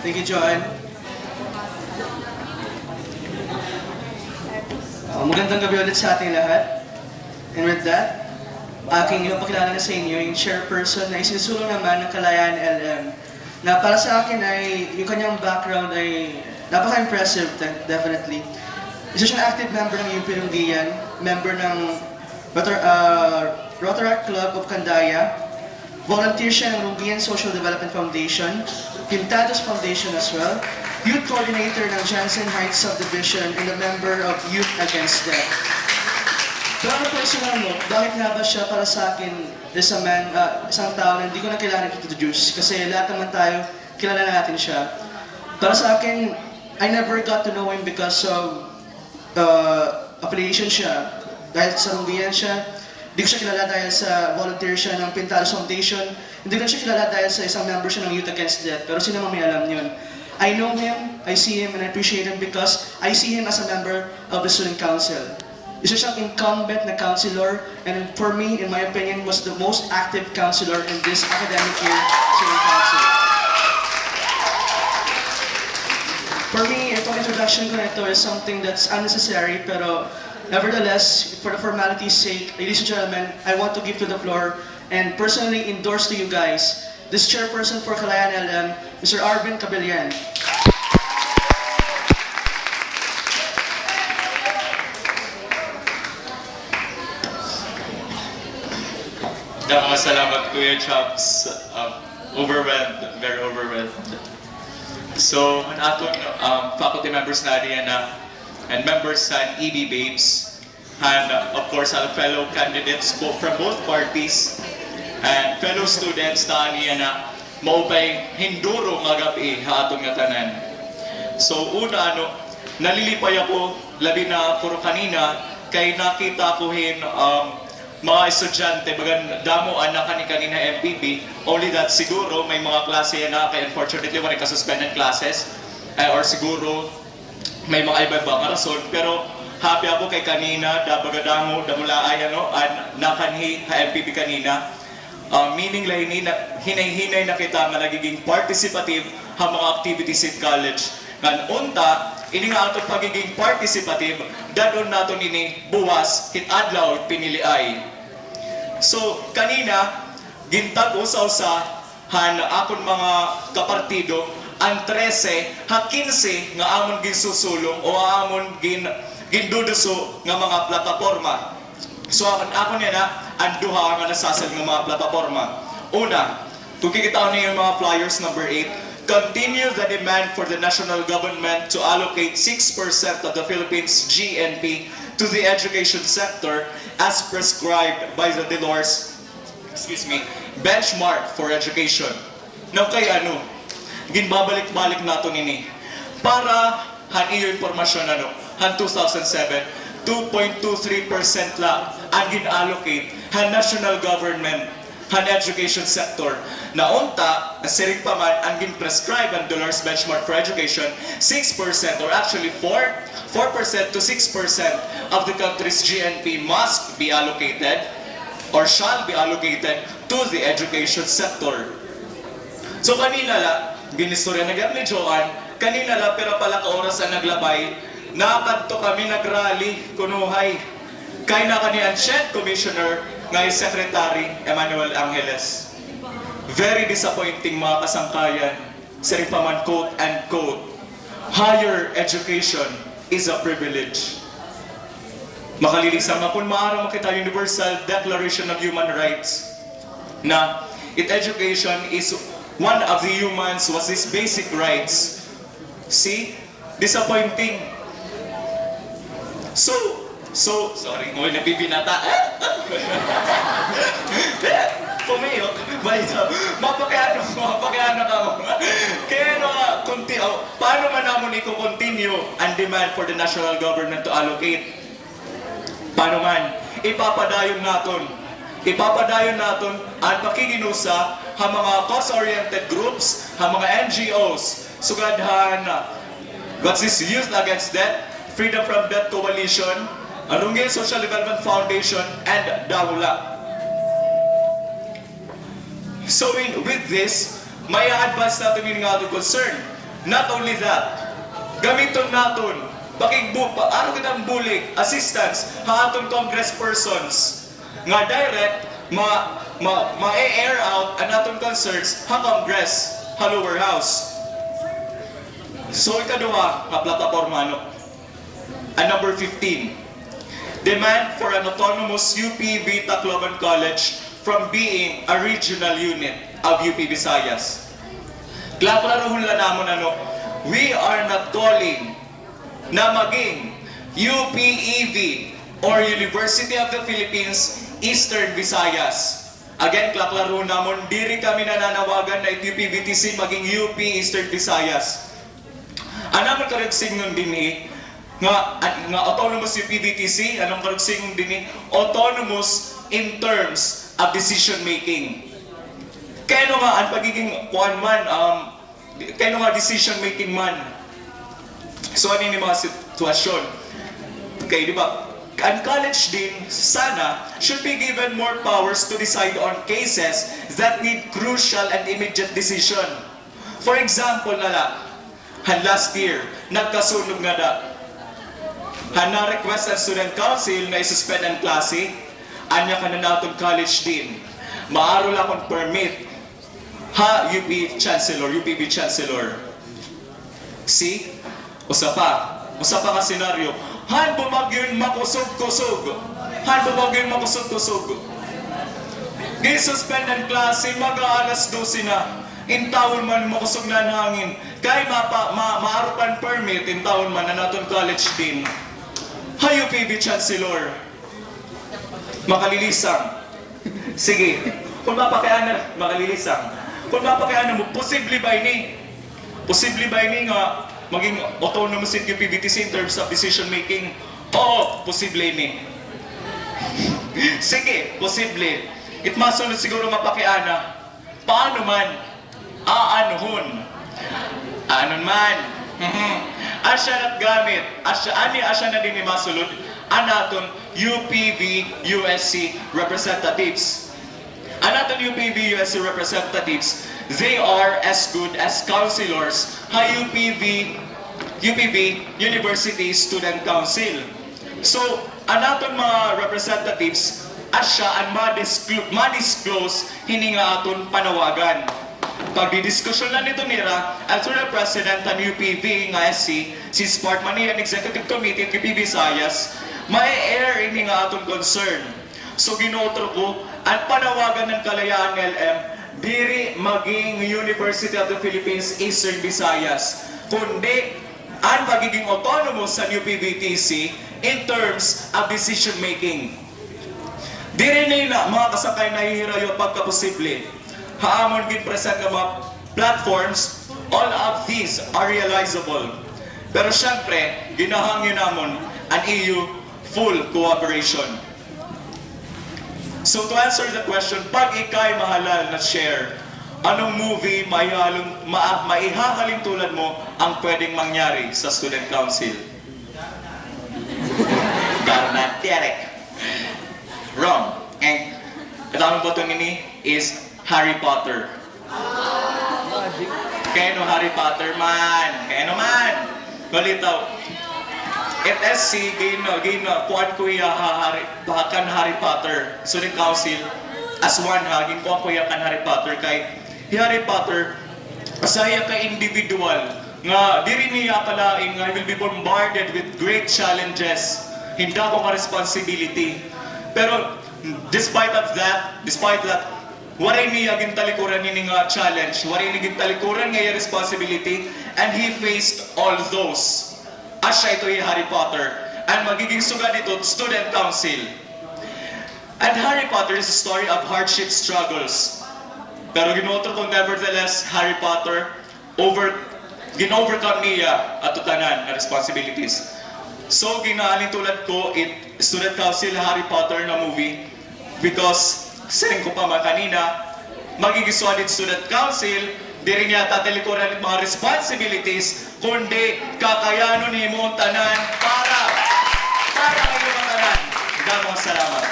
Thank you, Joanne. Magandang gabi ulit sa ating lahat. And with that, aking ipapakilala na sa inyo yung chairperson na isinusulong naman ng Kalayaan LM. Na para sa akin ay, yung kanyang background ay napaka-impressive, definitely. Isa siyang active member ng UP Lungian, member ng Rotaract Club of Candaya, volunteer siya ng Lungian Social Development Foundation, Pintados Foundation as well, youth coordinator ng Jansen Heights Subdivision, and a member of Youth Against Death. Pero ang personal note, bakit nga ba siya para sa akin isang tao na hindi ko na kailangan introduce kasi lahat naman tayo, kilala na natin siya. Para sa akin, I never got to know him because of affiliation siya. Dahil sa Lungian siya, hindi ko siya kilala dahil sa volunteer siya ng Pintados Foundation, hindi ko siya kilala dahil sa isang member siya ng Youth Against Death, pero sino man may alam yun. I know him, I see him, and I appreciate him because I see him as a member of the Student Council. Isa siyang incumbent na counselor, and for me, in my opinion, was the most active counselor in this academic year Student Council. For me, itong introduction ko na ito is something that's unnecessary, pero nevertheless, for the formality's sake, ladies and gentlemen, I want to give to the floor and personally endorse to you guys this chairperson for Kalayaan LM, Mr. Arvin Cabellan. Salamat Kuya Chops. Overwhelmed, very overwhelmed. So, ang atong faculty members natin and members sa EB Babes, and of course our fellow candidates from both parties, and fellow students na niya na maupay hinduro nga gabi ha atong nga tanan. So una nalilipay ako labi na puro kanina kay nakita ko mga estudyante bagan damo anak ni kanina MPP, only that siguro may mga klase na kay unfortunately wala ka suspended classes or siguro may mga iba-ibang rason, pero happy ako kay kanina dabagadamo damulaay nakanhi ha MPP kanina. Meaning laini na hinay-hinay na kita nga nagiging participative ha mga activities in college. Ngan unta, ini nga atong pagiging participative, dadon nato nini buwas hit adlaw piniliay. So kanina gintag usa-usa han akon mga kapartido ang 13 ha 15 nga amon gisusulong o amon ginduduso nga mga plataporma. So ako niya na ang duha nga nasasad ng mga plataporma. Una, kung kikita niyo yung mga flyers number 8, continue the demand for the national government to allocate 6% of the Philippines GNP to the education sector as prescribed by the Delors benchmark for education. Now kay ginbabalik-balik nato nini para han iyo impormasyon han 2007 2.23% lang ang gin-allocate han national government han education sector. Naunta, siring pa man ang gin-prescribe ang Delors benchmark for education, 6% or actually 4% to 6% of the country's GNP must be allocated or shall be allocated to the education sector. So kanina la, ginistorya na ni Joanne, kanina la pero pala ka oras ang naglabay, nakadto kami nagrally kunuhay kay na kaniang Shed Commissioner ngay Secretary Emmanuel Angeles. Very disappointing mga kasangkayan. Siring pa man quote and quote, higher education is a privilege. Makalilisang na kung maaraw makita Universal Declaration of Human Rights na education is one of the humans was these basic rights. See? Disappointing. So, sorry, mo nabibinata. Pumayo, balito. Mapakayano ka mo. Kaya paano man naman i-continue ang demand for the national government to allocate? Paano man? Ipapadayon naton ang pakikinusa ha mga cause-oriented groups, ha mga NGOs, sugadhan, what's this, Youth Against Death, Freedom from Death Coalition, Lungian Social Development Foundation, and Dahula. So with this, may advance natin yung nga concern. Not only that, gamiton naton araw kitang bulig, assistance, ha aton congresspersons nga direct ma-air out ang aton concerns ha Congress, ha lower house. So ikaduha nga plataporma no. And number 15, demand for an autonomous UP Tacloban College from being a regional unit of UP Visayas. Klaklaruhon lang namon ano, we are not calling na maging UPEV or University of the Philippines Eastern Visayas. Again, klaklaruhon namon, diri kami nananawagan na UPVTC maging UP Eastern Visayas. Anong karagsingon din nga autonomous UPVTC, anong karagsingon din autonomous in terms of decision making. Kaya nga ang pagiging kaya nga decision making man. So ano yung mga sitwasyon? Okay, di ba? Ang college din, sana, should be given more powers to decide on cases that need crucial and immediate decision. For example, last year, nagkasunog nga na-request ang student council na isuspend ang klase, anya ka na natong college din. Maaro lang akong permit, UPB Chancellor. See? Usa pa nga senaryo. Han bumagyon makusog-kusog. Gi-suspend ang klase, mag-aalas 12 na. In taon man makusog na ang hangin. Kay maarupan permit, in taon man na naton college din. UPB Chancellor. Makalilisang. Sige. Kung mapakayaan makalilisang. Kung mapakayaan mo, posible ba ini nga maging autonomous in UPVTC in terms of decision making? Oo, posible ini. Sige, posible. It masunod siguro mapakiana. Paano man? Aanuhon. Anon man. Asya na't gamit. Asya na din ni masulod. Anaton UPV USC representatives. Anaton UPV USC representatives, they are as good as counselors ha UPV University Student Council. So, anaton mga representatives, asya ang ma-disclose hini nga aton panawagan. Pagdidiskusyon na nito nira, as the President ng UPV nga SC, si Sport Manian Executive Committee at UPV Visayas, may-air ini nga aton concern. So, ginotro ko, ang panawagan ng Kalayaan LM, diri maging University of the Philippines Eastern Visayas, kundi ang magiging autonomous sa UPVTC in terms of decision making. Diri nila mga kasakay nahihirayo pagkaposible. Haamon gid present nga mga platforms, all of these are realizable. Pero syempre, ginahangyo namon ang EU full cooperation. So to answer the question, pag ikay mahalal na share, anong movie maihahalin tulad mo ang pwedeng mangyari sa Student Council? Darnatiarek. Wrong. And ang button nini is Harry Potter. Kaya no Harry Potter man. Balitaw. FSC, kuan kuya kan Harry Potter. Student Council, as one kuan kuya kan Harry Potter. Kay Harry Potter, asaya ka individual, nga diri niya kalaing nga will be bombarded with great challenges. Hindi ko ka responsibility. Pero, despite that, waray niya gintalikuran ni nga challenge, waray niya gintalikuran nga responsibility, and he faced all those. Asya ito yung Harry Potter. And magiging sugad ito, Student Council. And Harry Potter is a story of hardship struggles. Pero ginotro ko nevertheless, Harry Potter, gin-overcome niya at tutanan na responsibilities. So, ginaalin tulad ko, Student Council, Harry Potter na movie, because, saying ko pa kanina, magiging suadid Student Council, di rin niya tatalikuran ng mga responsibilities, kundi kakayanon ni mo tanan para ngayon ang tanan. Damang salamat.